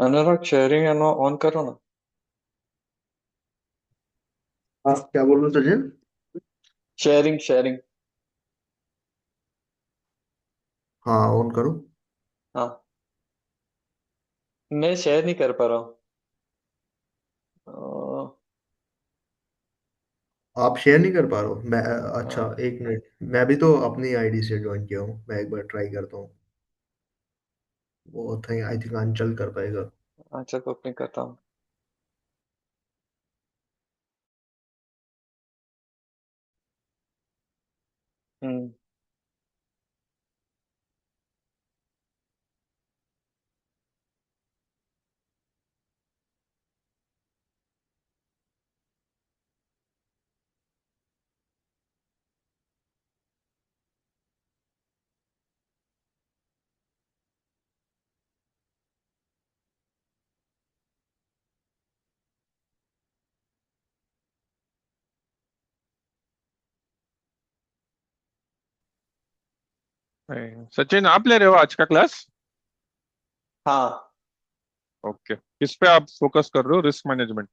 Anurag sharing on करो ना। आप क्या बोल रहे हो सचिन? Sharing sharing. हाँ, ऑन करो। हाँ, मैं शेयर नहीं कर पा रहा हूँ। आप शेयर नहीं कर पा रहे हो? मैं अच्छा, अ, एक मिनट। मैं भी तो अपनी आईडी से ज्वाइन किया हूँ, मैं एक बार ट्राई करता हूँ। वो थे, आई थिंक अंचल कर पाएगा। अच्छा, तो नहीं करता हूँ। हम्म। सचिन, आप ले रहे हो आज का क्लास? हाँ ओके, किस पे आप फोकस कर रहे हो? Risk management?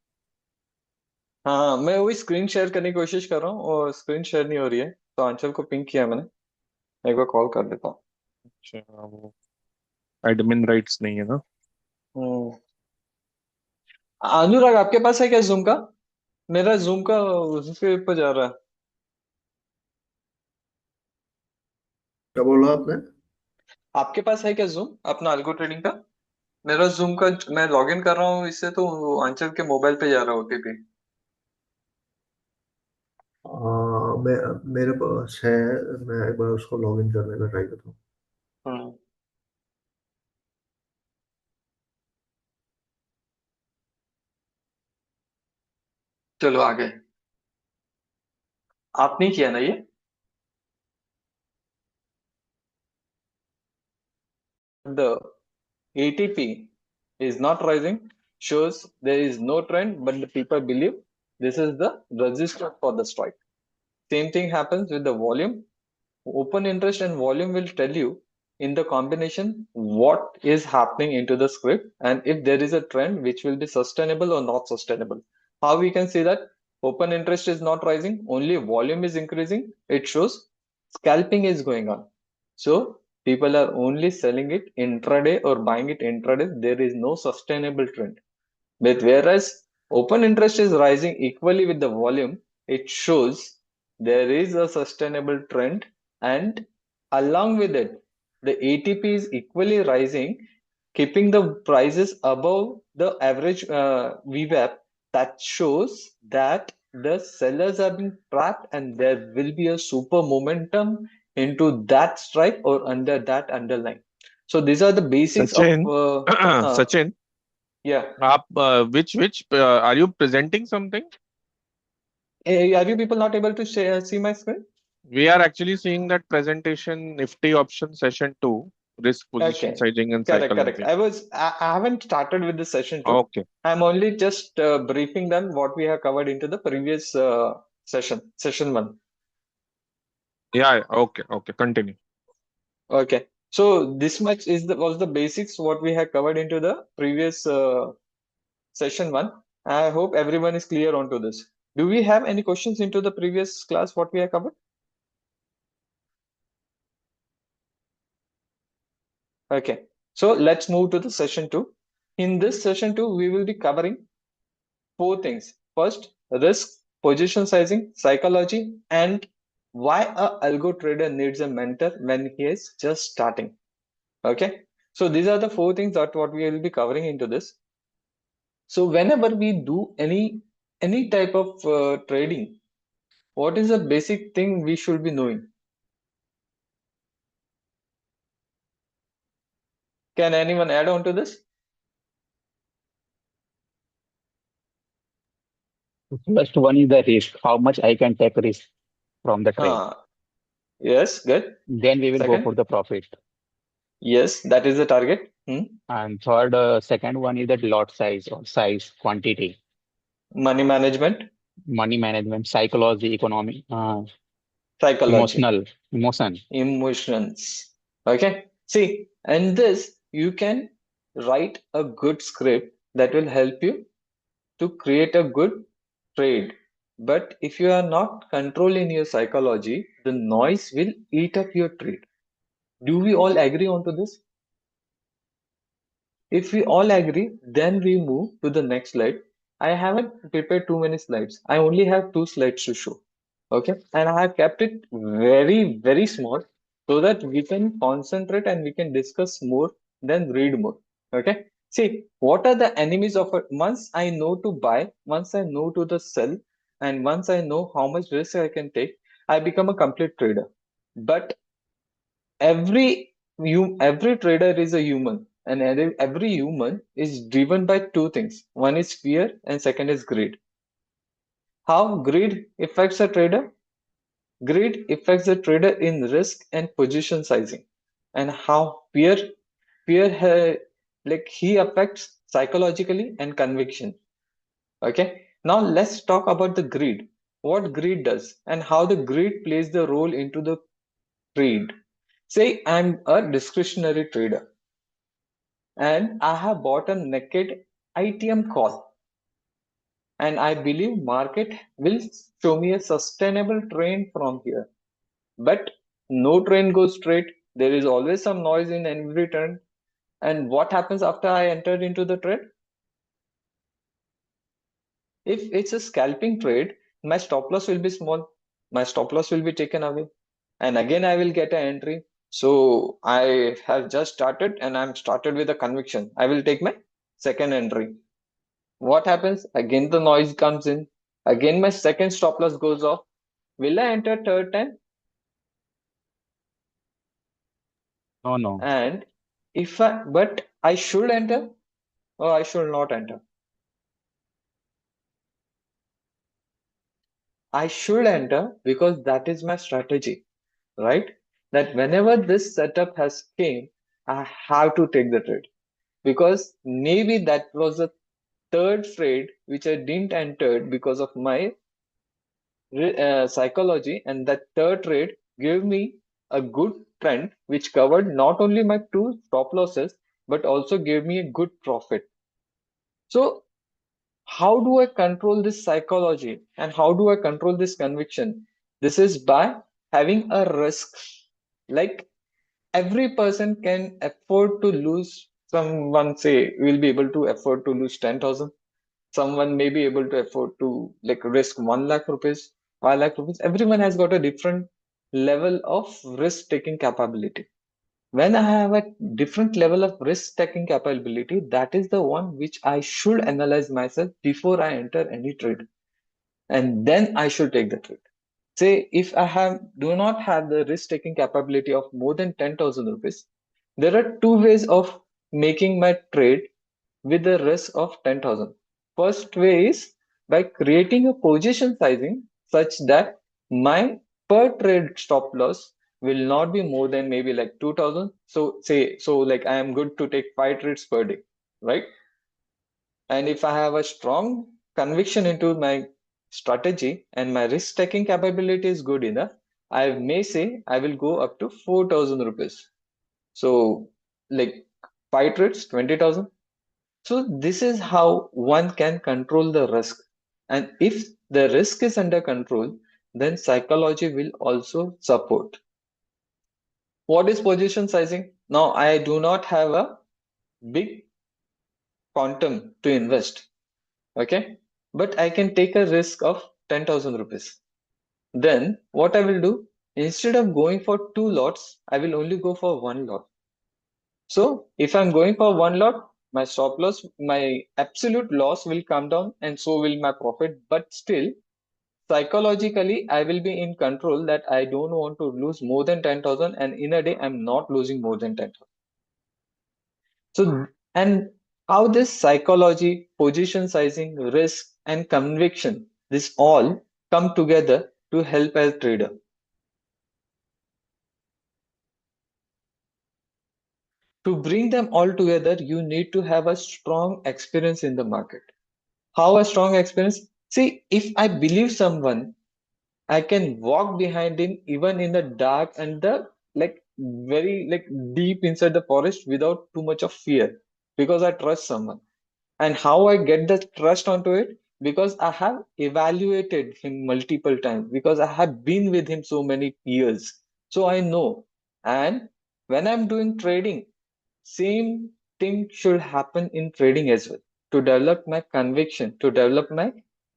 हाँ, मैं वही स्क्रीन शेयर करने की कोशिश कर रहा हूँ और स्क्रीन शेयर नहीं हो रही है, तो आंचल को पिंक किया मैंने। एक बार कॉल कर देता हूँ। अच्छा, वो एडमिन राइट्स नहीं है ना? हम्म। अनुराग, आपके पास है क्या जूम का? मेरा जूम का उसके ऊपर जा रहा है। क्या बोला आपने? आपके पास है क्या जूम अपना अल्गो ट्रेडिंग का? मेरा जूम का मैं लॉग इन कर रहा हूँ इससे, तो वो आंचल के मोबाइल पे जा रहा है ओटीपी। मैं मेरे पास है। मैं एक बार उसको लॉग इन करने का ट्राई करता हूँ। हम्म। चलो आगे। आपने किया ना ये? The ATP is not rising, shows there is no trend, but the people believe this is the resistance for the strike. Same thing happens with the volume. Open interest and volume will tell you in the combination what is happening into the script and if there is a trend which will be sustainable or not sustainable. How we can see that open interest is not rising, only volume is increasing. It shows scalping is going on. So people are only selling it intraday or buying it intraday. There is no sustainable trend. But whereas open interest is rising equally with the volume, it shows there is a sustainable trend, and along with it, the ATP is equally rising, keeping the prices above the average VWAP. That shows that the sellers are being trapped and there will be a super momentum into that strike or under that underline. So these are the basics of Sachin, Sachin, yeah. आप which are you presenting something? Are you people not able to see my screen? We are actually seeing that presentation, Nifty option session 2, risk position Okay, sizing and correct, correct. psychology. I haven't started with the session two. Okay. I'm only just briefing them what we have covered into the previous session one. Yeah, okay, okay, continue. Okay, so this much is was the basics what we have covered into the previous session one. I hope everyone is clear onto this. Do we have any questions into the previous class what we have covered? Okay, so let's move to the session two. In this session two, we will be covering four things. First, risk, position sizing, psychology, and why a algo trader needs a mentor when he is just starting. Okay, so these are the four things that what we will be covering into this. So whenever we do any type of trading, what is the basic thing we should be knowing? Can anyone add on to this? First one is the risk, how much I can take risk from the trade. Yes, good. Then we will go for Second, the profit. yes, that is the target. And third, second one is the lot size or size quantity, Money management, money management, psychology, economy, psychology, emotion. emotions. Okay, see, and this you can write a good script that will help you to create a good trade. But if you are not controlling your psychology, the noise will eat up your trade. Do we all agree on to this? If we all agree, then we move to the next slide. I haven't prepared too many slides. I only have 2 slides to show. Okay. And I have kept it very, very small so that we can concentrate and we can discuss more than read more. Okay. See, what are the enemies of it? Once I know to buy, once I know to the sell, and once I know how much risk I can take, I become a complete trader. But every trader is a human, and every human is driven by 2 things. One is fear and second is greed. How greed affects a trader? Greed affects the trader in risk and position sizing, and how like he affects psychologically and conviction. Okay, now let's talk about the greed. What greed does and how the greed plays the role into the trade. Say I'm a discretionary trader and I have bought a naked ITM call, and I believe market will show me a sustainable trend from here. But no trend goes straight. There is always some noise in every trend. And what happens after I entered into the trade? If it's a scalping trade, my stop loss will be small. My stop loss will be taken away. And again, I will get an entry. So I have just started and I'm started with a conviction. I will take my second entry. What happens? Again, the noise comes in. Again, my second stop loss goes off. Will I enter third time? No, no. And but I should enter or I should not enter. I should enter because that is my strategy, right? That whenever this setup has came, I have to take the trade because maybe that was the third trade which I didn't enter because of my psychology, and that third trade gave me a good trend which covered not only my 2 stop losses but also gave me a good profit. So how do I control this psychology and how do I control this conviction? This is by having a risk. Like every person can afford to lose. Someone say will be able to afford to lose 10,000. Someone may be able to afford to like risk 1 lakh rupees, 5 lakh rupees. Everyone has got a different level of risk taking capability. When I have a different level of risk taking capability, that is the one which I should analyze myself before I enter any trade. And then I should take the trade. Say if I do not have the risk taking capability of more than 10,000 rupees, there are 2 ways of making my trade with the risk of 10,000. First way is by creating a position sizing such that my per trade stop loss will not be more than maybe like 2,000. So like I am good to take 5 trades per day, right? And if I have a strong conviction into my strategy and my risk taking capability is good enough, I may say I will go up to 4,000 rupees. So like 5 trades, 20,000. So this is how one can control the risk. And if the risk is under control, then psychology will also support. What is position sizing? Now I do not have a big quantum to invest. Okay. But I can take a risk of 10,000 rupees. Then what I will do, instead of going for 2 lots, I will only go for 1 lot. So if I'm going for 1 lot, my stop loss, my absolute loss will come down and so will my profit. But still, psychologically, I will be in control that I don't want to lose more than 10,000, and in a day, I'm not losing more than 10,000. So, and how this psychology, position sizing, risk, and conviction, this all come together to help a trader. To bring them all together, you need to have a strong experience in the market. How a strong experience? See, if I believe someone, I can walk behind him even in the dark and the like very like deep inside the forest without too much of fear. Because I trust someone. And how I get the trust onto it? Because I have evaluated him multiple times, because I have been with him so many years. So I know. And when I'm doing trading, same thing should happen in trading as well, to develop my conviction, to develop my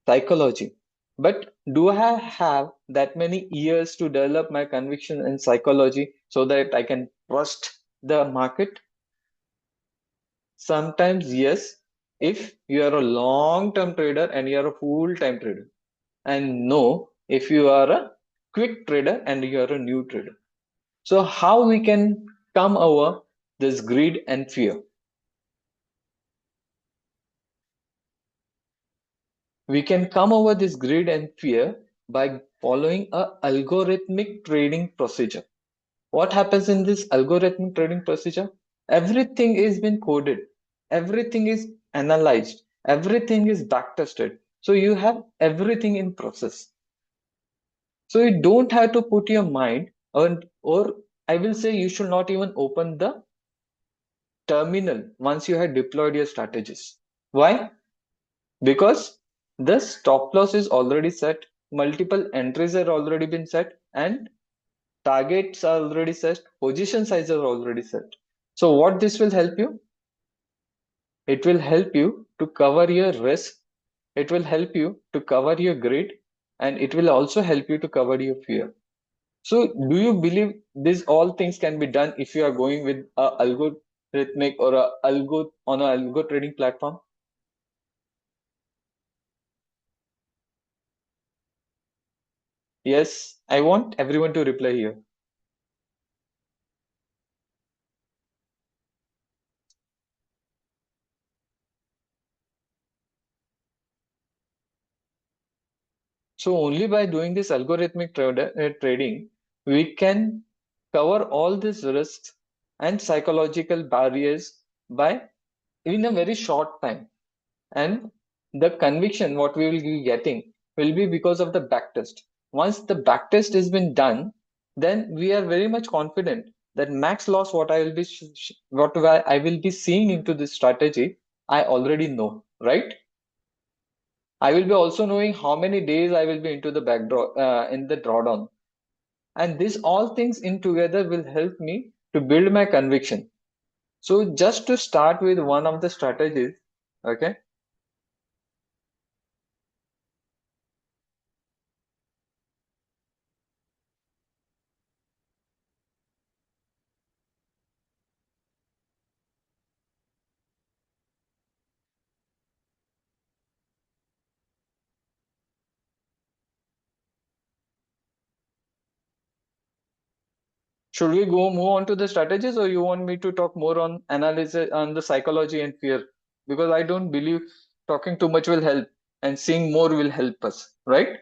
psychology. But do I have that many years to develop my conviction and psychology so that I can trust the market? Sometimes, yes, if you are a long-term trader and you are a full-time trader. And no, if you are a quick trader and you are a new trader. So how we can come over this greed and fear? We can come over this greed and fear by following a algorithmic trading procedure. What happens in this algorithmic trading procedure? Everything is been coded, everything is analyzed, everything is backtested. So you have everything in process. So you don't have to put your mind, or I will say you should not even open the terminal once you have deployed your strategies. Why? Because the stop loss is already set, multiple entries are already been set, and targets are already set, position size are already set. So what this will help you? It will help you to cover your risk, it will help you to cover your greed, and it will also help you to cover your fear. So do you believe these all things can be done if you are going with a algorithmic or a algo on a algo trading platform? Yes, I want everyone to reply here. So only by doing this algorithmic trading, we can cover all these risks and psychological barriers by in a very short time. And the conviction what we will be getting will be because of the backtest. Once the backtest has been done, then we are very much confident that max loss what I will be I will be seeing into this strategy, I already know, right? I will be also knowing how many days I will be into the backdraw in the drawdown. And this all things in together will help me to build my conviction. So just to start with one of the strategies, okay? Should we go move on to the strategies, or you want me to talk more on analysis on the psychology and fear? Because I don't believe talking too much will help and seeing more will help us, right?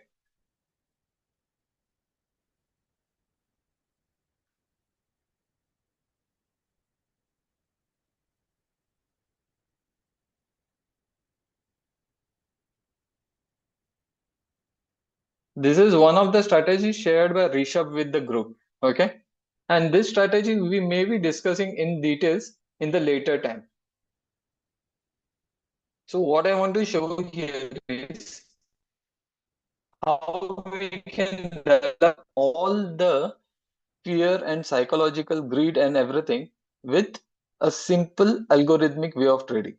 This is one of the strategies shared by Rishabh with the group, okay? And this strategy we may be discussing in details in the later time. So what I want to show here is how we can develop all the fear and psychological greed and everything with a simple algorithmic way of trading.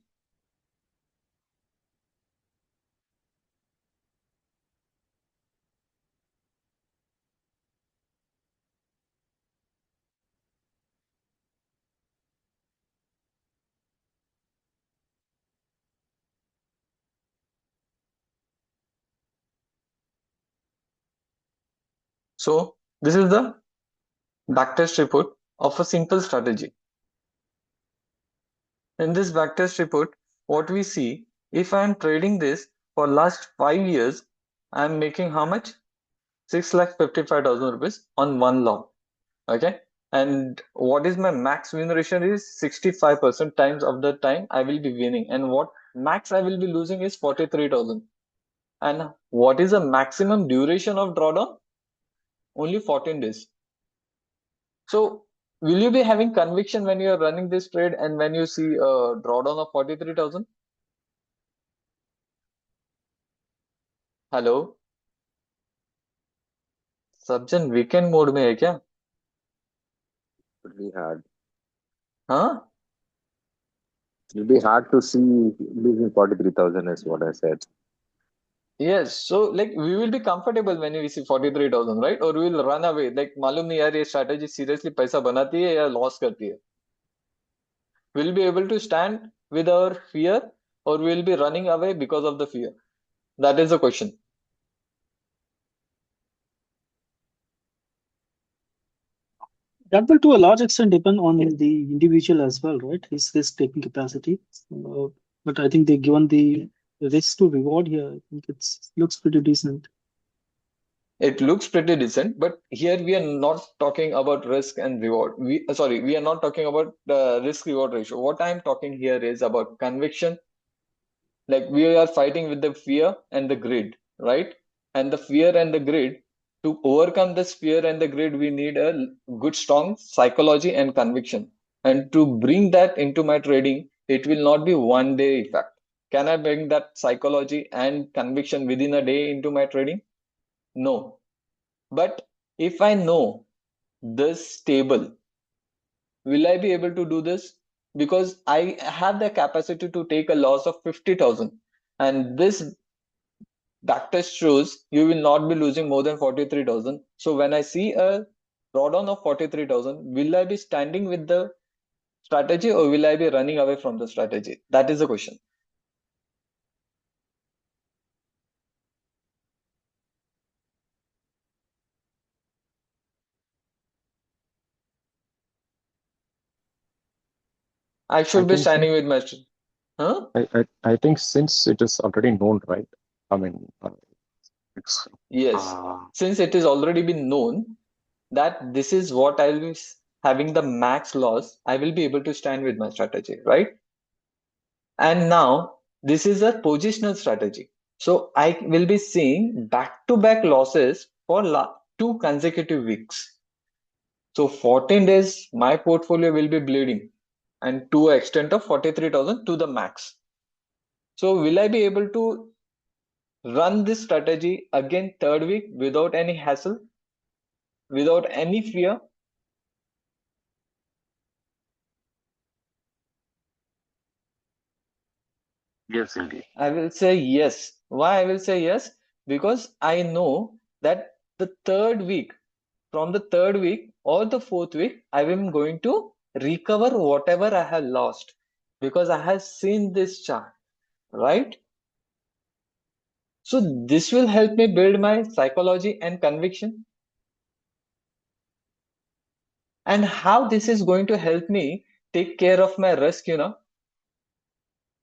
So this is the backtest report of a simple strategy. In this backtest report, what we see, if I am trading this for last 5 years, I am making how much? 6,55,000 rupees on one lot. Okay. And what is my max win ratio is 65% times of the time I will be winning. And what max I will be losing is 43,000. And what is the maximum duration of drawdown? Only 14 days. So will you be having conviction when you are running this trade and when you see a drawdown of 43,000? Hello Sajjan weekend mode में है क्या? Pretty hard. हाँ It'll be hard to see losing 43,000 is what I said. yes, so like we will be comfortable when we see 43,000, right? Or we will run away like मालूम नहीं यार ये strategy seriously पैसा बनाती है या loss करती है. We'll be able to stand with our fear or we'll be running away because of the fear. That is the question. That will to a large extent depend on the individual as well, right? His risk taking capacity. But I think they given the risk to reward here, I think it's looks pretty decent. It looks pretty decent, but here we are not talking about risk and reward. We are not talking about the risk reward ratio. What I'm talking here is about conviction. Like we are fighting with the fear and the greed, right? And the fear and the greed, to overcome this fear and the greed, we need a good, strong psychology and conviction. And to bring that into my trading, it will not be one day effect. Can I bring that psychology and conviction within a day into my trading? No. But if I know this table, will I be able to do this? Because I have the capacity to take a loss of 50,000. And this backtest shows you will not be losing more than 43,000. So when I see a drawdown of 43,000, will I be standing with the strategy or will I be running away from the strategy? That is the question. I should be standing with my... Huh? I think since it is already known, right? I mean, it's Yes. Since it is already been known that this is what I'll be having the max loss, I will be able to stand with my strategy, right? And now this is a positional strategy. So I will be seeing back-to-back losses for 2 consecutive weeks. So 14 days, my portfolio will be bleeding and to an extent of 43,000 to the max. So will I be able to run this strategy again third week without any hassle, without any fear? yes, indeed. I will say yes. Why I will say yes? Because I know that the third week, from the third week or the fourth week, I am going to recover whatever I have lost because I have seen this chart, right? So this will help me build my psychology and conviction. And how this is going to help me take care of my risk,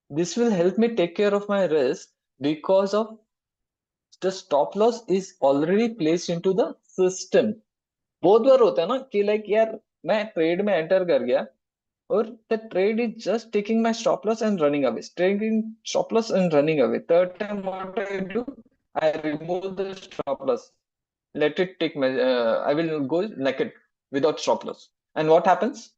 this will help me take care of my risk because of the stop loss is already placed into the system. बहुत बार होता है ना कि like यार मैं trade में enter कर गया और the trade is just taking my stop loss and running away, taking stop loss and running away. Third time what I do, I remove the stop loss, let it take my I will go naked without stop loss. And what happens?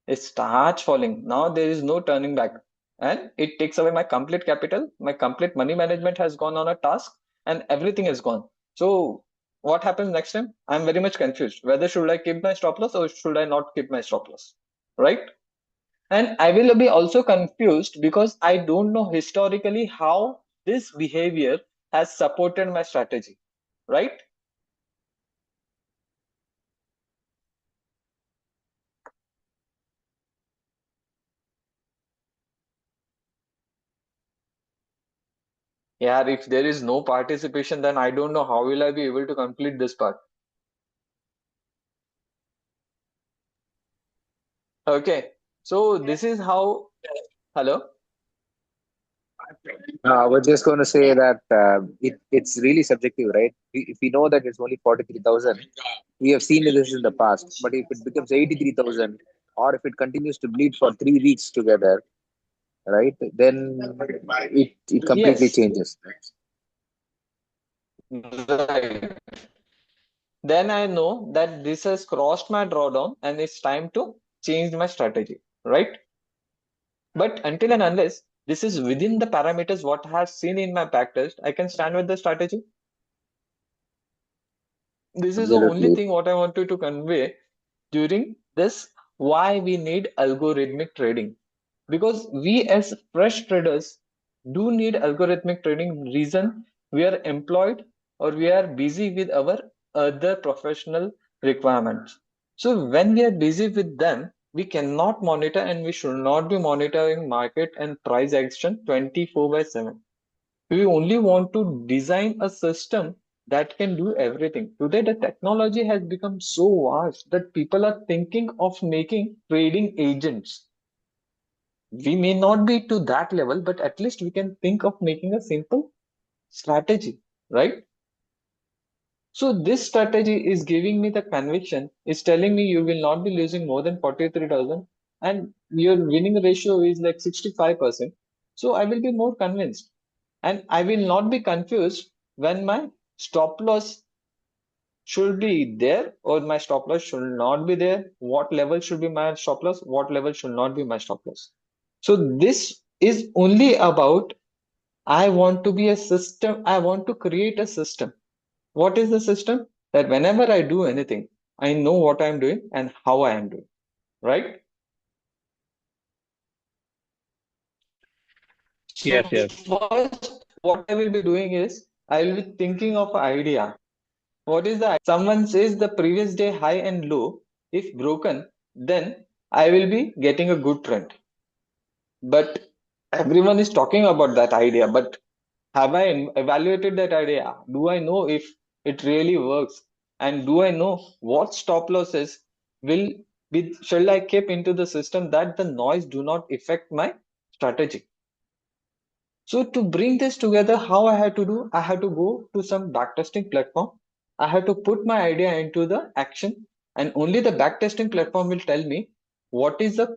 It starts falling. Now there is no turning back. And it takes away my complete capital. My complete money management has gone on a task and everything is gone. So what happens next time? I'm very much confused. Whether should I keep my stop loss or should I not keep my stop loss? Right? And I will be also confused because I don't know historically how this behavior has supported my strategy. Right? Yeah, if there is no participation, then I don't know how will I be able to complete this part. Okay, so this is how. Hello? I was just going to say that it's really subjective, right? If we know that it's only 43,000, we have seen this in the past. But if it becomes 83,000, or if it continues to bleed for 3 weeks together, right, then it completely Yes, changes. right. then I know that this has crossed my drawdown and it's time to change my strategy, right? But until and unless this is within the parameters what I have seen in my backtest, I can stand with the strategy. This is the only Absolutely. thing what I wanted to convey during this, why we need algorithmic trading. Because we as fresh traders do need algorithmic trading. Reason, we are employed or we are busy with our other professional requirements. So when we are busy with them, we cannot monitor and we should not be monitoring market and price action 24/7. We only want to design a system that can do everything. Today, the technology has become so vast that people are thinking of making trading agents. We may not be to that level, but at least we can think of making a simple strategy, right? So this strategy is giving me the conviction, is telling me you will not be losing more than 43,000 and your winning ratio is like 65%. So I will be more convinced and I will not be confused when my stop loss should be there or my stop loss should not be there. What level should be my stop loss? What level should not be my stop loss? So this is only about I want to be a system. I want to create a system. What is the system? That whenever I do anything, I know what I'm doing and how I am doing, right? So Yes, yes. first, what I will be doing is I will be thinking of an idea. What is the someone says the previous day high and low, if broken, then I will be getting a good trend. But everyone is talking about that idea, but have I evaluated that idea? Do I know if it really works? And do I know what stop losses will be shall I keep into the system that the noise do not affect my strategy? So to bring this together, how I had to do? I had to go to some backtesting platform. I had to put my idea into the action, and only the backtesting platform will tell me what is the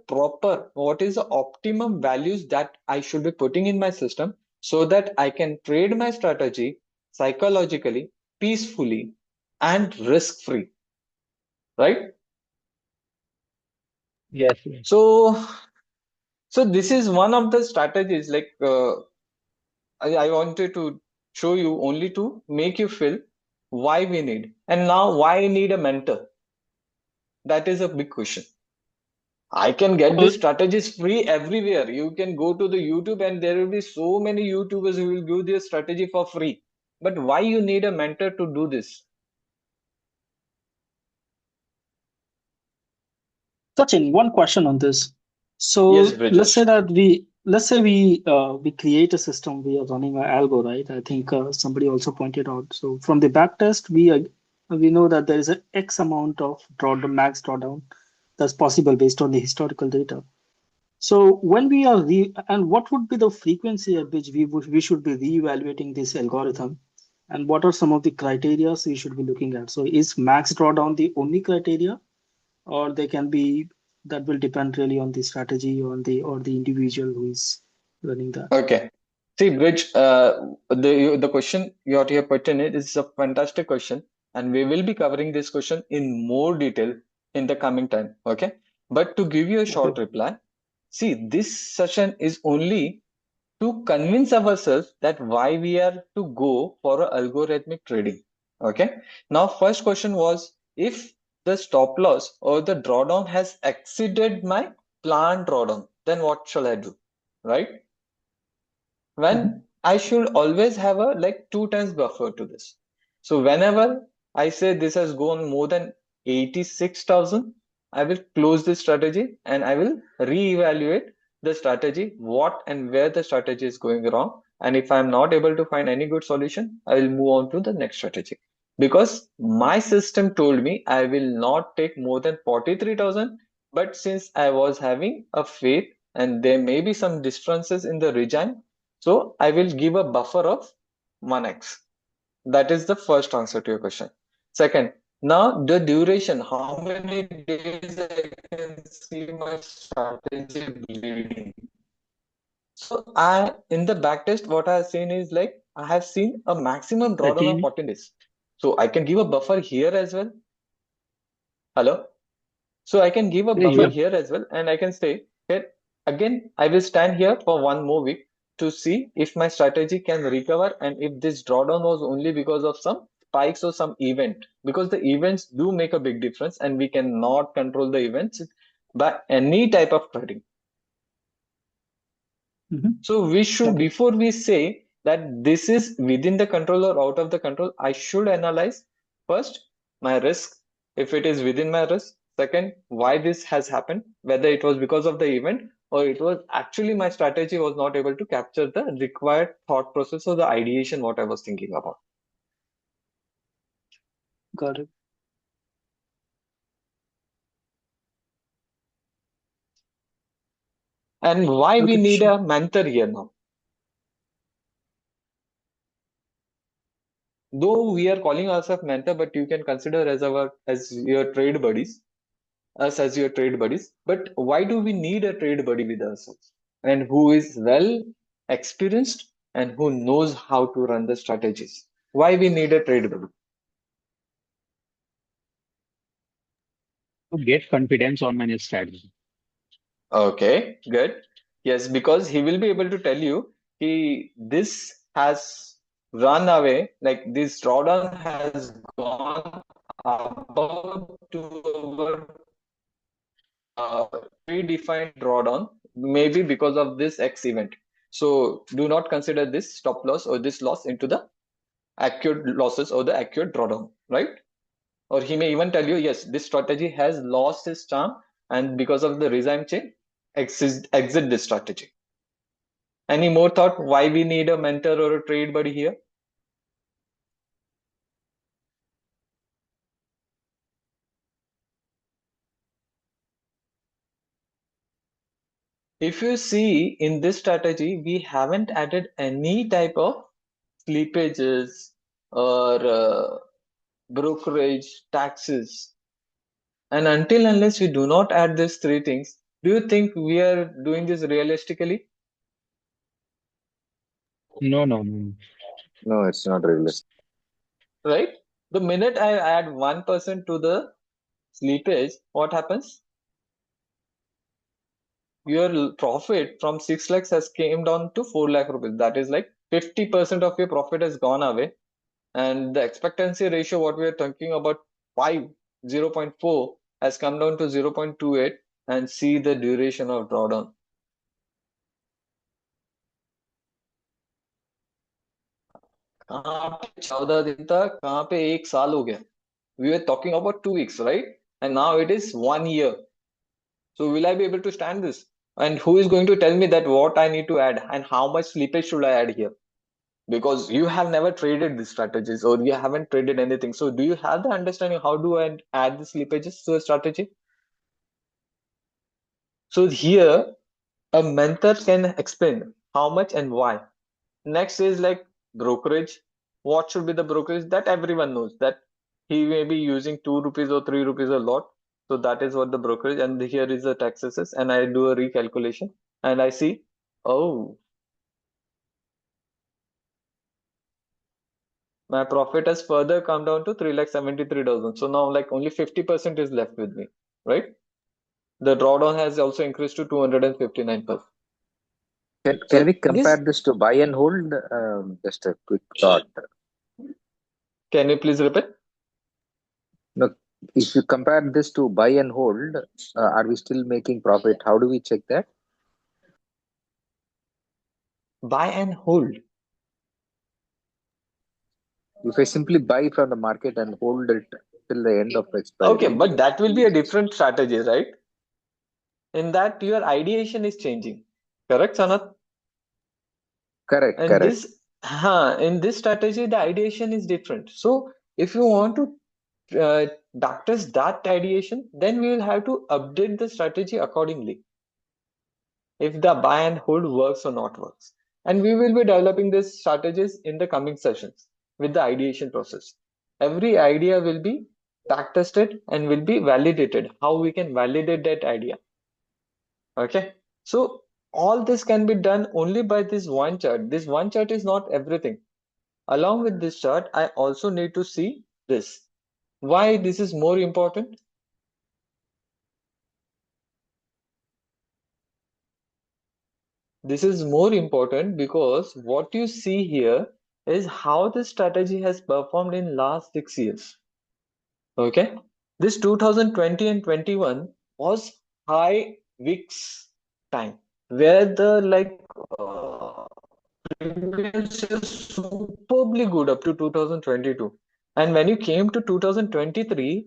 optimum values that I should be putting in my system so that I can trade my strategy psychologically, peacefully, and risk-free, right? Yes, yes. So this is one of the strategies like I wanted to show you only to make you feel why we need. And now why I need a mentor? That is a big question. I can get Uh, these strategies free everywhere. You can go to the YouTube and there will be so many YouTubers who will give this strategy for free. But why you need a mentor to do this? Sachin, one question on this. Yes, So Brajesh. let's say we create a system. We are running an algo, right? I think somebody also pointed out. So from the backtest, we know that there is an X amount of max drawdown that's possible based on the historical data. So when we are and what would be the frequency at which we should be reevaluating this algorithm, and what are some of the criteria we should be looking at? So is max drawdown the only criteria, or they can be that will depend really on the strategy or the individual who is running that? Okay. See, Bridge, the question you are here put in it is a fantastic question, and we will be covering this question in more detail in the coming time. Okay. But to give you a Okay. short reply, see, this session is only to convince ourselves that why we are to go for a algorithmic trading. Okay. Now, first question was if the stop loss or the drawdown has exceeded my planned drawdown, then what shall I do? Right? When I should always have a like 2 times buffer to this. So whenever I say this has gone more than 86,000, I will close this strategy and I will reevaluate the strategy, what and where the strategy is going wrong. And if I'm not able to find any good solution, I will move on to the next strategy. Because my system told me I will not take more than 43,000. But since I was having a faith and there may be some differences in the regime, so I will give a buffer of 1x. That is the first answer to your question. Second, now the duration, how many days I can see my strategy bleeding. So in the backtest, what I have seen is like I have seen a maximum drawdown of 13. 14 days. So I can give a buffer here as well. Hello? So I can give a Yeah, buffer yeah. here as well, and I can say here again, I will stand here for one more week to see if my strategy can recover and if this drawdown was only because of some spikes or some event, because the events do make a big difference and we cannot control the events by any type of trading. So we should, Okay. before we say that this is within the control or out of the control, I should analyze first my risk, if it is within my risk. Second, why this has happened, whether it was because of the event or it was actually my strategy was not able to capture the required thought process or the ideation what I was thinking about. Got it. And why we Okay, need sure. a mentor here now. Though we are calling ourselves mentor, but you can consider as your trade buddies, us as your trade buddies. But why do we need a trade buddy with us? And who is well experienced and who knows how to run the strategies? Why we need a trade buddy? To get confidence on my strategy. Okay, good. Yes, because he will be able to tell you this has run away, like this drawdown has gone above to our predefined drawdown, maybe because of this X event. So do not consider this stop loss or this loss into the accurate losses or the accurate drawdown, right? Or he may even tell you, yes, this strategy has lost its charm, and because of the regime change, exit this strategy. Any more thought why we need a mentor or a trade buddy here? If you see in this strategy, we haven't added any type of slippages or brokerage, taxes. And until unless we do not add these three things, do you think we are doing this realistically? No, no, no. No, it's not realistic. Right? The minute I add 1% to the slippage, what happens? Your profit from 6 lakhs has came down to 4 lakh rupees. That is like 50% of your profit has gone away. And the expectancy ratio, what we are talking about, 0.4 has come down to 0.28, and see the duration of drawdown. कहाँ पे 14 दिन तक, कहाँ पे 1 साल हो गया. We were talking about 2 weeks, right? And now it is 1 year. So will I be able to stand this? And who is going to tell me that what I need to add and how much slippage should I add here? Because you have never traded these strategies or you haven't traded anything. So do you have the understanding how do I add the slippages to a strategy? So here a mentor can explain how much and why. Next is like brokerage. What should be the brokerage? That everyone knows that he may be using 2 rupees or 3 rupees a lot. So that is what the brokerage, and here is the taxes, and I do a recalculation and I see, oh, my profit has further come down to 3,73,000. So now like only 50% is left with me, right? The drawdown has also increased to 259%. Can So we compare this, this to buy and hold? Just a quick thought. can you please repeat? No, if you compare this to buy and hold, are we still making profit? How do we check that? Buy and hold. If I simply buy from the market and hold it till the end of expiry. Okay, but that will be a different strategy, right? In that your ideation is changing. Correct, Sanat? Correct, And correct. in this strategy, the ideation is different. So if you want to backtest that ideation, then we will have to update the strategy accordingly. If the buy and hold works or not works. And we will be developing these strategies in the coming sessions with the ideation process. Every idea will be backtested and will be validated. How we can validate that idea. Okay. So all this can be done only by this one chart. This one chart is not everything. Along with this chart, I also need to see this. Why this is more important? This is more important because what you see here is how this strategy has performed in last 6 years. Okay, this 2020 and 21 was high VIX time where the premiums were superbly good up to 2022, and when you came to 2023,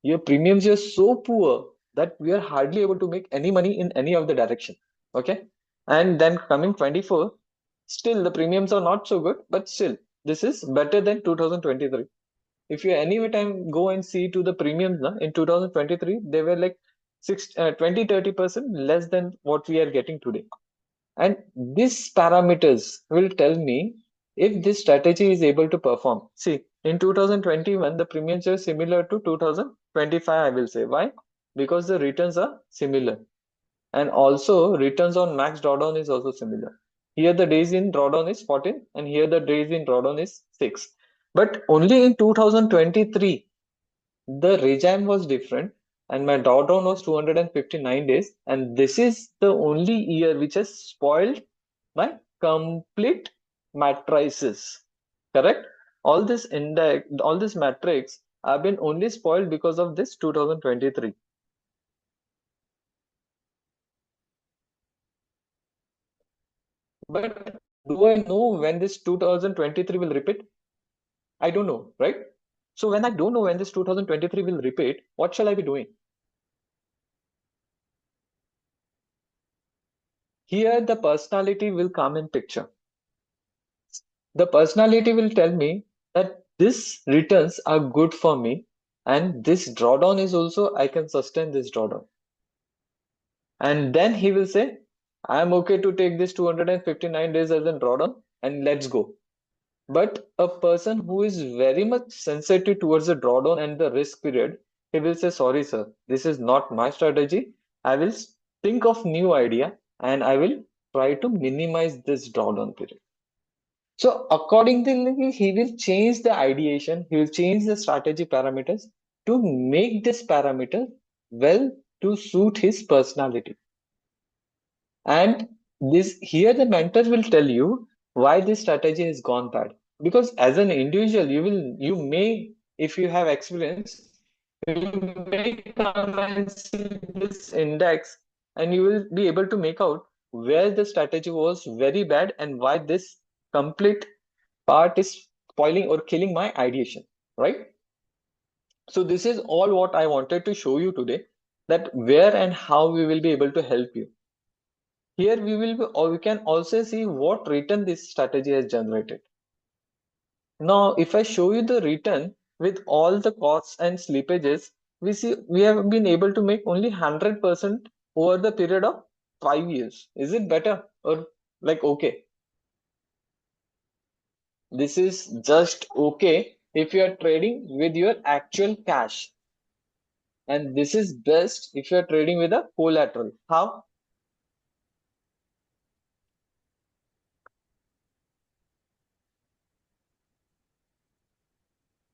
your premiums were so poor that we are hardly able to make any money in any of the direction. Okay, and then coming 24, still the premiums are not so good, but still this is better than 2023. If you any time go and see to the premiums in 2023, they were like 20-30% less than what we are getting today. And these parameters will tell me if this strategy is able to perform. See, in 2021, the premiums are similar to 2025, I will say. Why? Because the returns are similar. And also, returns on max drawdown is also similar. Here the days in drawdown is 14, and here the days in drawdown is 6. But only in 2023, the regime was different, and my drawdown was 259 days, and this is the only year which has spoiled my complete matrices. Correct? All this index, all these metrics have been only spoiled because of this 2023. But do I know when this 2023 will repeat? I don't know, right? So when I don't know when this 2023 will repeat, what shall I be doing? Here the personality will come in picture. The personality will tell me that this returns are good for me, and this drawdown is also, I can sustain this drawdown. And then he will say, I am okay to take this 259 days as a drawdown and let's go. But a person who is very much sensitive towards the drawdown and the risk period, he will say, sorry, sir, this is not my strategy. I will think of new idea and I will try to minimize this drawdown period. So accordingly, he will change the ideation, he will change the strategy parameters to make this parameter well to suit his personality. And this here the mentor will tell you why this strategy has gone bad. Because as an individual, you may, if you have experience, you may come and see this index and you will be able to make out where the strategy was very bad and why this complete part is spoiling or killing my ideation, right? So this is all what I wanted to show you today, that where and how we will be able to help you. Here we will be, or we can also see what return this strategy has generated. Now, if I show you the return with all the costs and slippages, we see we have been able to make only 100% over the period of 5 years. Is it better or like okay? This is just okay if you are trading with your actual cash. And this is best if you are trading with a collateral. How?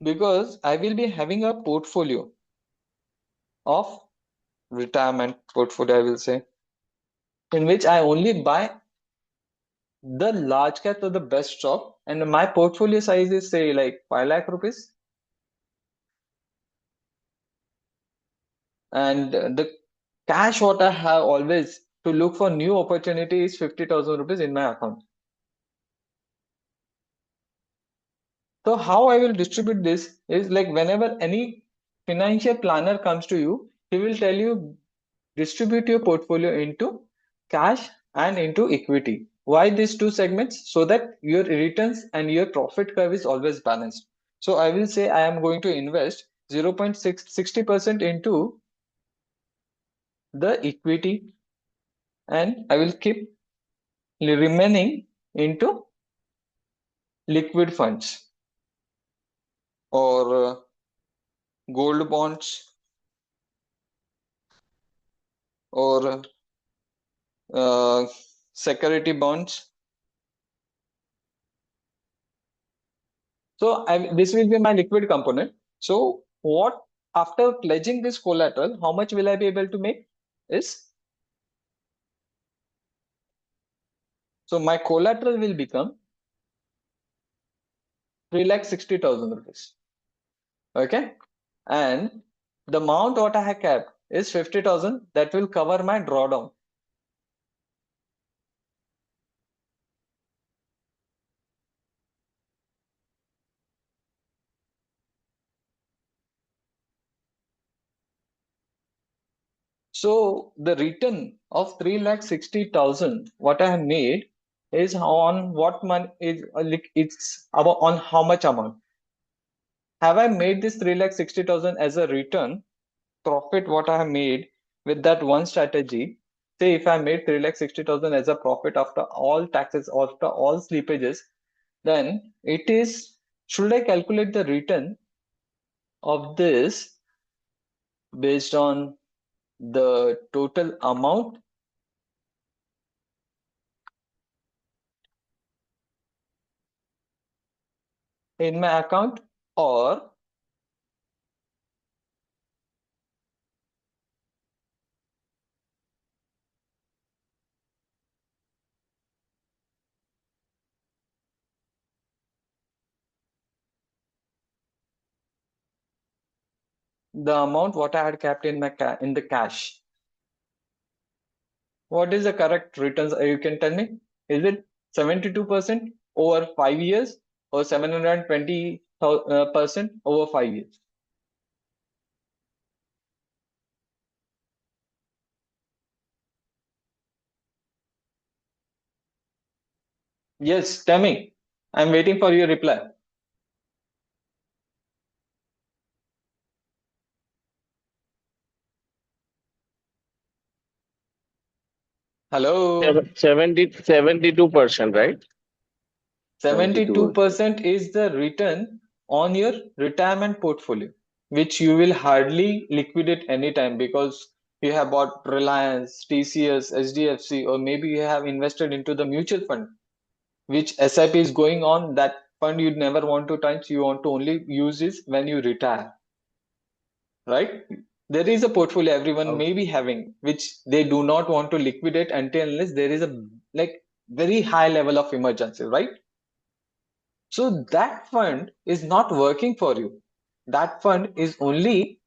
Because I will be having a portfolio of retirement portfolio, I will say, in which I only buy the large cap or the best stock, and my portfolio size is say like 5 lakh rupees, and the cash what I have always to look for new opportunity is 50,000 rupees in my account. So how I will distribute this is like whenever any financial planner comes to you, he will tell you distribute your portfolio into cash and into equity. Why these two segments? So that your returns and your profit curve is always balanced. So I will say I am going to invest 0.60% into the equity, and I will keep remaining into liquid funds or gold bonds or security bonds. So this will be my liquid component, So what, after pledging this collateral, how much will I be able to make is, so my collateral will become 3,60,000 rupees. Okay. And the amount what I have kept is 50,000, that will cover my drawdown. So the return of 3,60,000 what I have made is on what money is, like it's about on how much amount. Have I made this 3,60,000 as a return profit what I have made with that one strategy? Say if I made 3,60,000 as a profit after all taxes, after all slippages, then it is, should I calculate the return of this based on the total amount in my account, or the amount what I had kept in my in the cash? What is the correct returns? You can tell me. Is it 72% over 5 years or 720% over 5 years? Yes, tell me. I'm waiting for your reply. Hello. 72%, right? 72% is the return on your retirement portfolio, which you will hardly liquidate anytime because you have bought Reliance, TCS, HDFC, or maybe you have invested into the mutual fund, which SIP is going on. That fund you'd never want to touch. You want to only use this when you retire, right? There is a portfolio everyone may be having, which they do not want to liquidate until unless there is a like very high level of emergency, right? So that fund is not working for you. That fund is only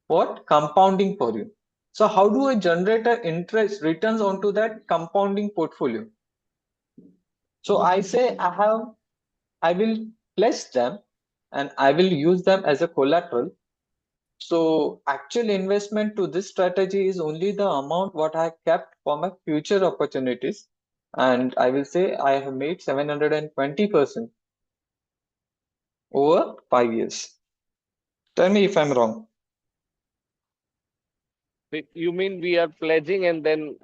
what? Compounding for you. So how do I generate an interest returns onto that compounding portfolio? So I say I will pledge them and I will use them as a collateral. So actual investment to this strategy is only the amount what I kept for my future opportunities. And I will say I have made 720% over 5 years. Tell me if I'm wrong. You mean we are pledging and then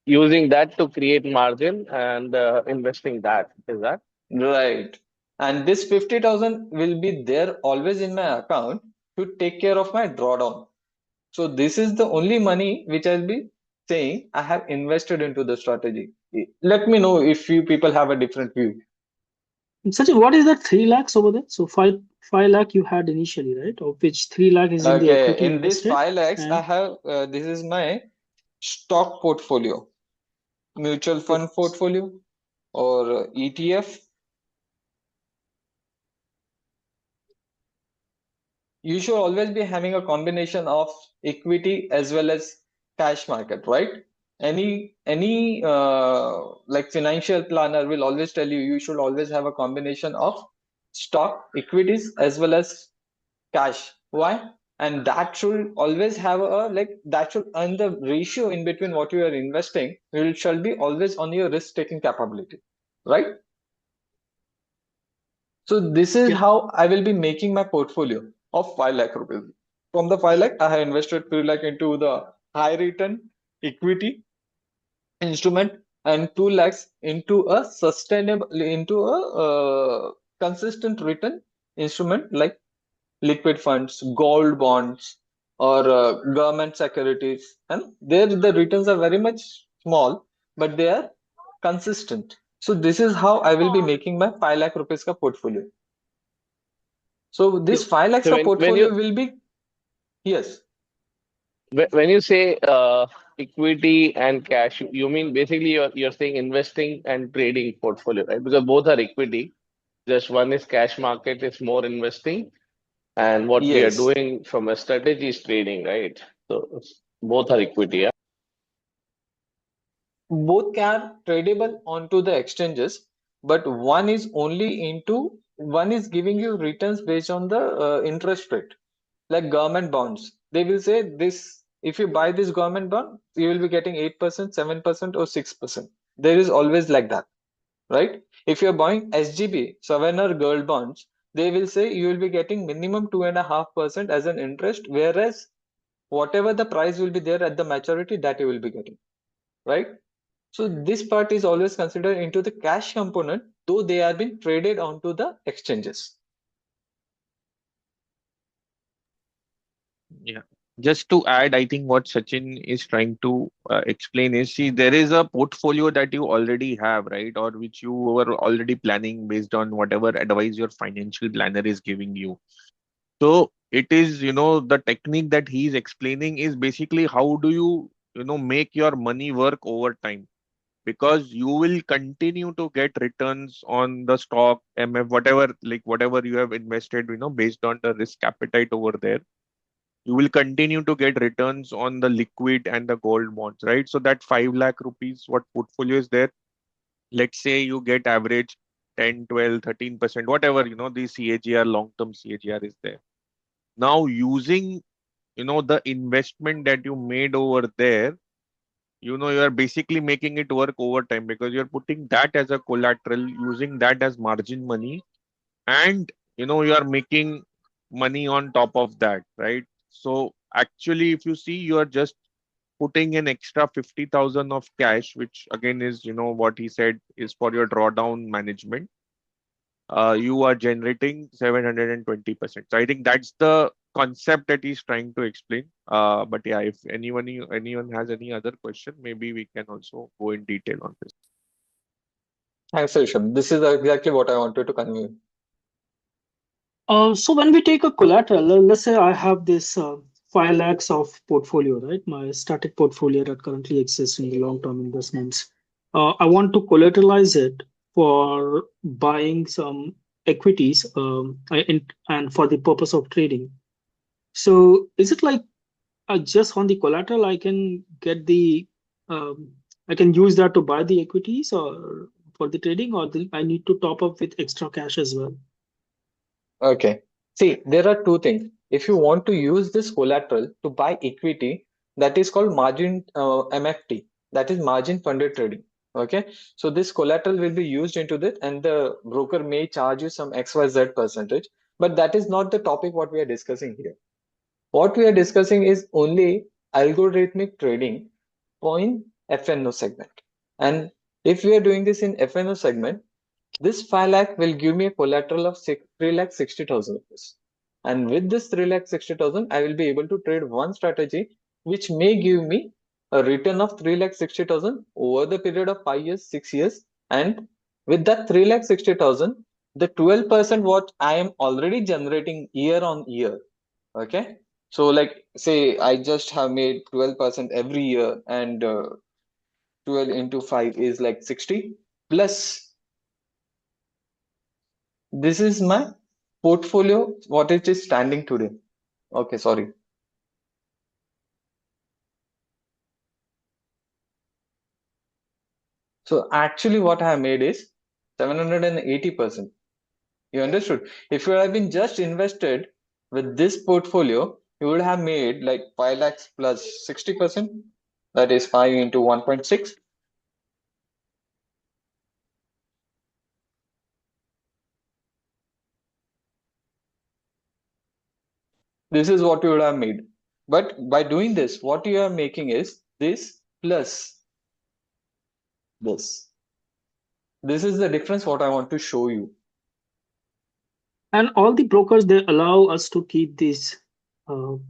using that to create margin and investing that? Is that? Right. And this 50,000 will be there always in my account to take care of my drawdown. So this is the only money which I'll be saying I have invested into the strategy. Let me know if you people have a different view. Sachin, what is that 3 lakhs over there? So 5 lakh you had initially, right? Of which 3 lakh is in the Okay, equity in this invested. 5 lakhs, I And have this is my stock portfolio, mutual fund portfolio, or ETF. You should always be having a combination of equity as well as cash market, right? Any like financial planner will always tell you you should always have a combination of stock, equities as well as cash. Why? And that should always have a that should, and the ratio in between what you are investing shall be always on your risk taking capability, right? So this is how I will be making my portfolio of 5 lakh rupees. From the 5 lakh, I have invested 3 lakh into the high return equity instrument and 2 lakhs into a consistent return instrument like liquid funds, gold bonds, or government securities. And there the returns are very much small, but they are consistent. So this is how I will be making my 5 lakh rupees ka portfolio. So this So, 5 lakhs so of when portfolio you will be, yes, when you say equity and cash, you mean basically you're saying investing and trading portfolio, right? Because both are equity. Just one is cash market, is more investing, and what we are yes. doing from a strategy is trading, right? So both are equity, yeah. Both can tradable onto the exchanges, but one is giving you returns based on the interest rate, like government bonds. They will say this, if you buy this government bond, you will be getting 8%, 7%, or 6%. There is always like that, right? If you're buying SGB, Sovereign Gold Bonds, they will say you will be getting minimum 2.5% as an interest, whereas whatever the price will be there at the maturity, that you will be getting, right? So this part is always considered into the cash component, though they are being traded onto the exchanges. Yeah. Just to add, I think what Sachin is trying to explain is, see, there is a portfolio that you already have, right? Or which you were already planning based on whatever advice your financial planner is giving you. So it is, the technique that he's explaining is basically how do you, make your money work over time? Because you will continue to get returns on the stock, MF, whatever you have invested, based on the risk appetite over there. You will continue to get returns on the liquid and the gold bonds, right? So that 5 lakh rupees, what portfolio is there? Let's say you get average 10, 12, 13%, whatever, the CAGR, long-term CAGR is there. Now using, the investment that you made over there, you are basically making it work over time because you're putting that as a collateral, using that as margin money, and you are making money on top of that, right? So actually, if you see, you are just putting an extra 50,000 of cash, which again is, what he said is for your drawdown management. You are generating 720%. So I think that's the concept that he's trying to explain. But yeah, if anyone has any other question, maybe we can also go in detail on this. Thanks, Rishabh. This is exactly what I wanted to convey. So when we take a collateral, let's say I have this 5 lakhs of portfolio, right? My static portfolio that currently exists in the long-term investments. I want to collateralize it for buying some equities and for the purpose of trading. So is it like just on the collateral I can get I can use that to buy the equities or for the trading, or I need to top up with extra cash as well? Okay. See, there are two things. If you want to use this collateral to buy equity, that is called margin MFT, that is margin funded trading. Okay. So this collateral will be used into this, and the broker may charge you some XYZ percentage, but that is not the topic what we are discussing here. What we are discussing is only algorithmic trading in FNO segment. And if we are doing this in FNO segment, this 5 lakh will give me a collateral of 3,60,000 rupees. And with this 3,60,000, I will be able to trade one strategy which may give me a return of 3,60,000 over the period of 5 years, 6 years. And with that 3,60,000, the 12% what I am already generating year on year. Okay. So like say I just have made 12% every year, and 12 into 5 is like 60, plus this is my portfolio, what it is standing today. Okay, sorry. So actually what I have made is 780%. You understood? If you have been just invested with this portfolio, you would have made like 5 lakhs plus 60%. That is 5 into 1.6. This is what you would have made. But by doing this, what you are making is this plus this. This is the difference what I want to show you. And all the brokers, they allow us to keep this, to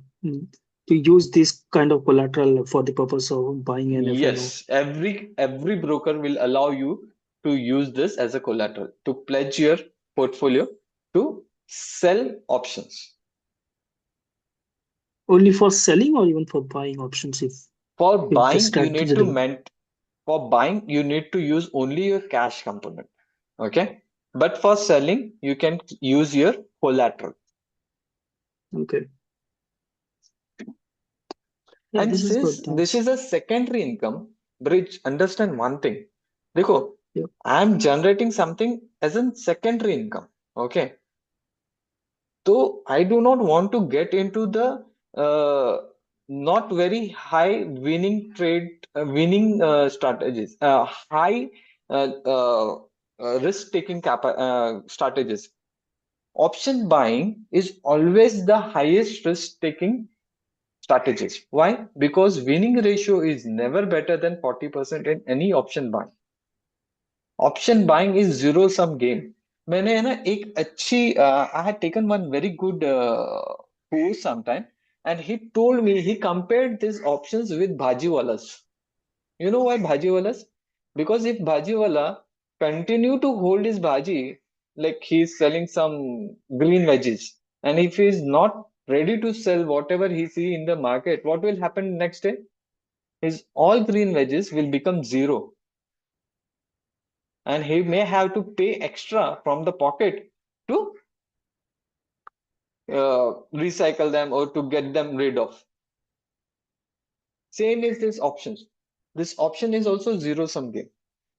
use this kind of collateral for the purpose of buying an FNO. Yes, every broker will allow you to use this as a collateral to pledge your portfolio to sell options. Only for selling or even for buying options For if the buying, you strategy is need to relevant? use only your cash component. Okay. But for selling, you can use your collateral. Okay. Yeah, And this is good. since this Thanks. is a secondary income, Bridge, understand one thing. Dekho, Yep. I'm generating something as a secondary income. Okay. So I do not want to get into the not very high winning strategies, high risk taking strategies. Option buying is always the highest risk taking strategies. Why? Because winning ratio is never better than 40% in any option buying. Option buying is zero sum game. मैंने है ना एक अच्छी I had taken one very good course sometime, and he told me, he compared these options with bhajiwalas. You know why bhajiwalas? Because if bhajiwala continue to hold his bhaji, like he's selling some green veggies, and if he's not ready to sell whatever he see in the market, what will happen next day? His all green veggies will become zero, and he may have to pay extra from the pocket to recycle them or to get them rid of. Same is this options. This option is also zero sum game.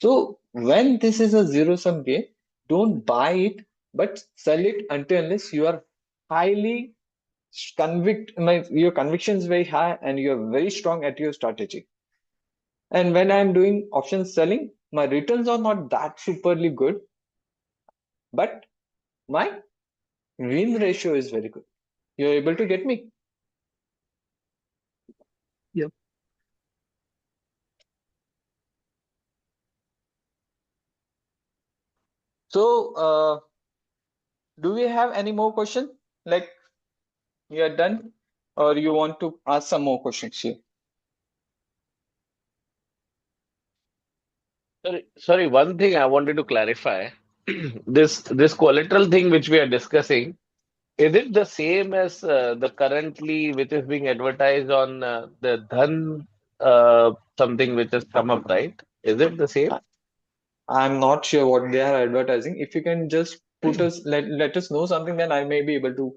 So when this is a zero sum game, don't buy it, but sell it until unless you are highly your conviction is very high and you are very strong at your strategy. And when I'm doing option selling, my returns are not that superly good, but my win ratio is very good. You're able to get me? Yep. So, do we have any more question? Like, you are done, or you want to ask some more questions here? Sorry, one thing I wanted to clarify. This collateral thing which we are discussing, is it the same as the currently which is being advertised on the Dhan something which has come up, right? Is it the same? I'm not sure what they are advertising. If you can just let us know something, then I may be able to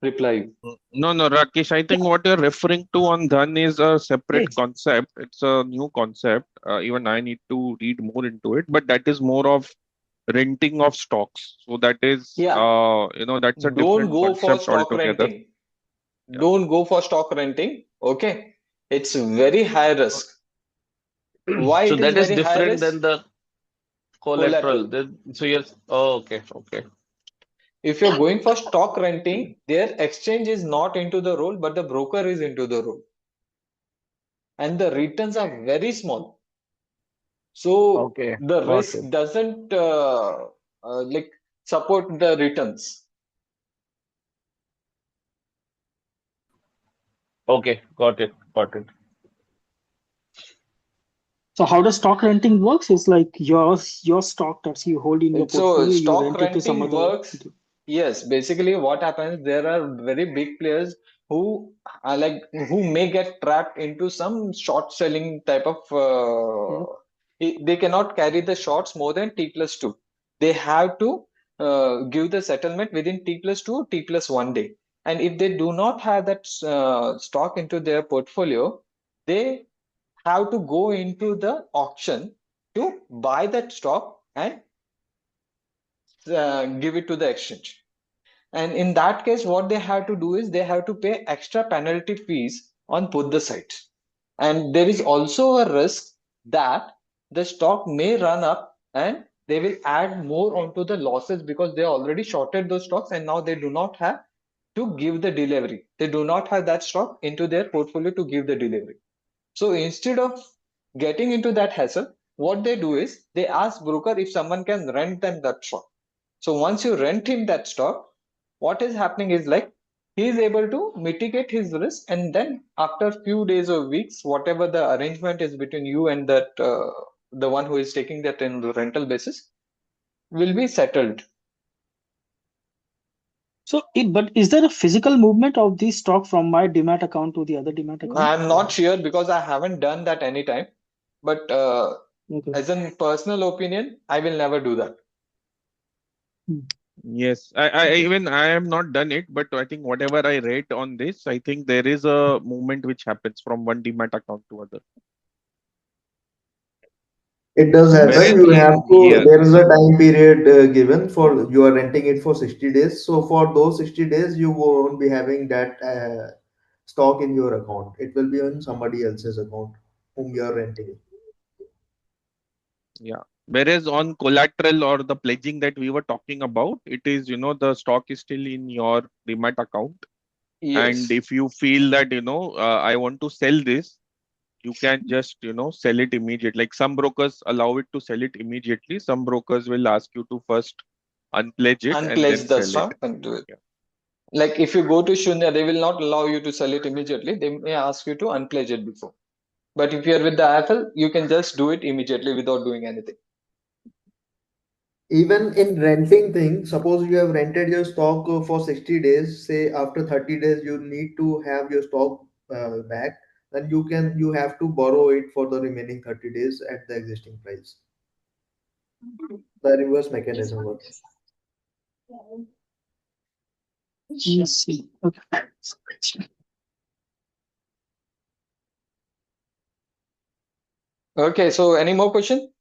reply you. No, Rakesh, I think what you're referring to on Dhan is a separate concept. It's a new concept. Even I need to read more into it, but that is more of renting of stocks. So that is, Yeah. that's a Don't different go for concept stock altogether. renting. Yeah. Don't go for stock renting. Okay. It's very high risk. Why So it is that is very high different than risk? the collateral. Collateral. So yes. Oh, okay. If you're going for stock renting, their exchange is not into the role, but the broker is into the role. And the returns are very small. So Okay. the Got risk it. doesn't like support the returns. Okay. Got it. So how does stock renting works? It's like your stock that you hold in your So portfolio, you stock rent it to some renting other. works. Yes, basically what happens, there are very big players who are like who may get trapped into some short selling type of Yeah. they cannot carry the shorts more than T plus 2. They have to give the settlement within T plus 2, T plus 1 day. And if they do not have that stock into their portfolio, they have to go into the auction to buy that stock and give it to the exchange. And in that case, what they have to do is they have to pay extra penalty fees on both the sides. And there is also a risk that the stock may run up and they will add more onto the losses because they already shorted those stocks and now they do not have to give the delivery. They do not have that stock into their portfolio to give the delivery. So instead of getting into that hassle, what they do is they ask broker if someone can rent them that stock. So once you rent him that stock, what is happening is like he is able to mitigate his risk, and then after a few days or weeks, whatever the arrangement is between you and that the one who is taking that in the rental basis will be settled. So, but is there a physical movement of the stock from my demat account to the other demat account? I'm not sure because I haven't done that anytime. But Okay. as a personal opinion, I will never do that. Yes, I am not done it, but I think whatever I read on this, I think there is a movement which happens from one demat account to other. It does happen. Whereas You have in to, here, there is a time period given for you are renting it for 60 days. So for those 60 days, you won't be having that stock in your account. It will be on somebody else's account whom you are renting. yeah. Whereas on collateral or the pledging that we were talking about, it is, the stock is still in your demat account. And Yes. if you feel that, I want to sell this, you can just, sell it immediately. Like some brokers allow it to sell it immediately. Some brokers will ask you to first unpledge it and then Unpledge the sell it. stock and do it. Yeah. Like if you go to Shunya, they will not allow you to sell it immediately. They may ask you to unpledge it before. But if you're with the IFL, you can just do it immediately without doing anything. Even in renting thing, suppose you have rented your stock for 60 days, say after 30 days you need to have your stock back, then you have to borrow it for the remaining 30 days at the existing price. The reverse mechanism works. Let's see. Okay. Okay, so any more question?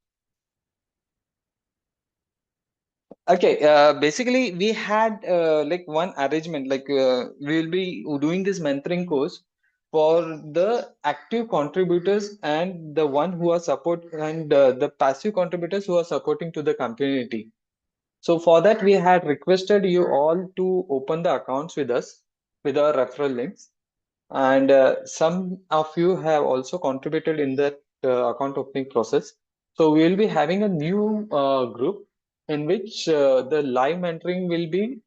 Okay, basically we had like one arrangement, like we'll be doing this mentoring course for the active contributors and the one who are support and the passive contributors who are supporting to the community. So for that, we had requested you all to open the accounts with us with our referral links. And some of you have also contributed in that account opening process. So we will be having a new group in which the live mentoring will be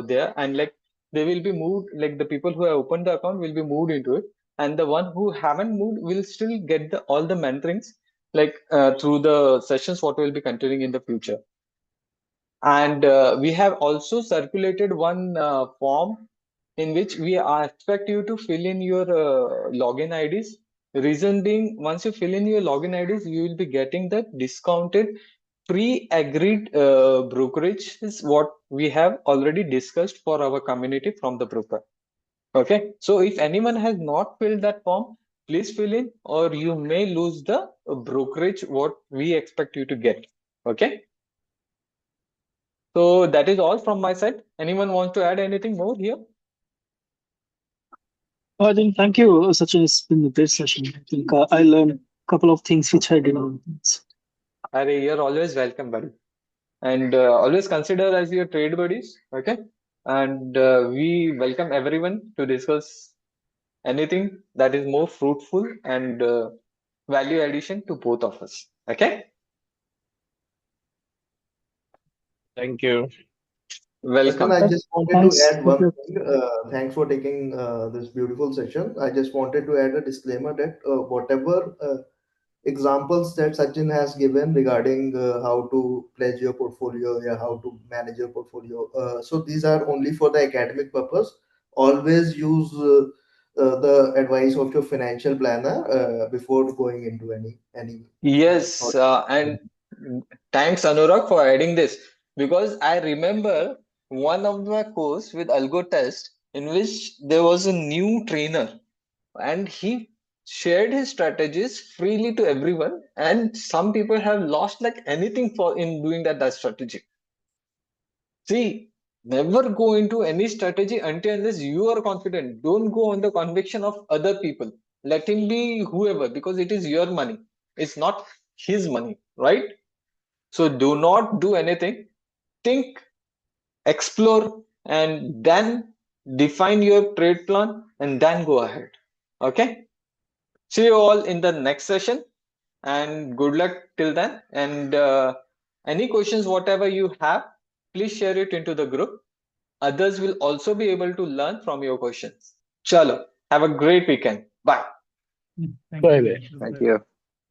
there, and like they will be moved, like the people who have opened the account will be moved into it, and the one who haven't moved will still get all the mentorings, like through the sessions what will be continuing in the future. And we have also circulated one form in which we expect you to fill in your login IDs. Reason being, once you fill in your login IDs, you will be getting that discounted pre-agreed brokerage is what we have already discussed for our community from the broker. Okay, so if anyone has not filled that form, please fill in, or you may lose the brokerage what we expect you to get. Okay. So that is all from my side. Anyone wants to add anything more here? I think thank you, Sachin. It's been a great session. I think I learned a couple of things which I didn't know. Harry, you're always welcome, buddy. And always consider as your trade buddies. Okay. And we welcome everyone to discuss anything that is more fruitful and value addition to both of us. Okay. Thank you. Sachin, Welcome. I just wanted to Thanks. add one thing. Thanks for taking this beautiful session. I just wanted to add a disclaimer that whatever examples that Sachin has given regarding how to pledge your portfolio, yeah, how to manage your portfolio. So these are only for the academic purpose. Always use the advice of your financial planner before going into any Yes. sort. And thanks, Anurag, for adding this, because I remember one of my course with Algo test in which there was a new trainer and he shared his strategies freely to everyone, and some people have lost like anything for in doing that strategy. See, never go into any strategy until unless you are confident. Don't go on the conviction of other people. Let him be whoever, because it is your money, it's not his money, right? So do not do anything. Think, explore, and then define your trade plan and then go ahead. Okay. See you all in the next session, and good luck till then. And any questions, whatever you have, please share it into the group. Others will also be able to learn from your questions. Chalo, have a great weekend. Bye. Bye bye. Thank you.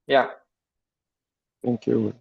Yeah. Thank you.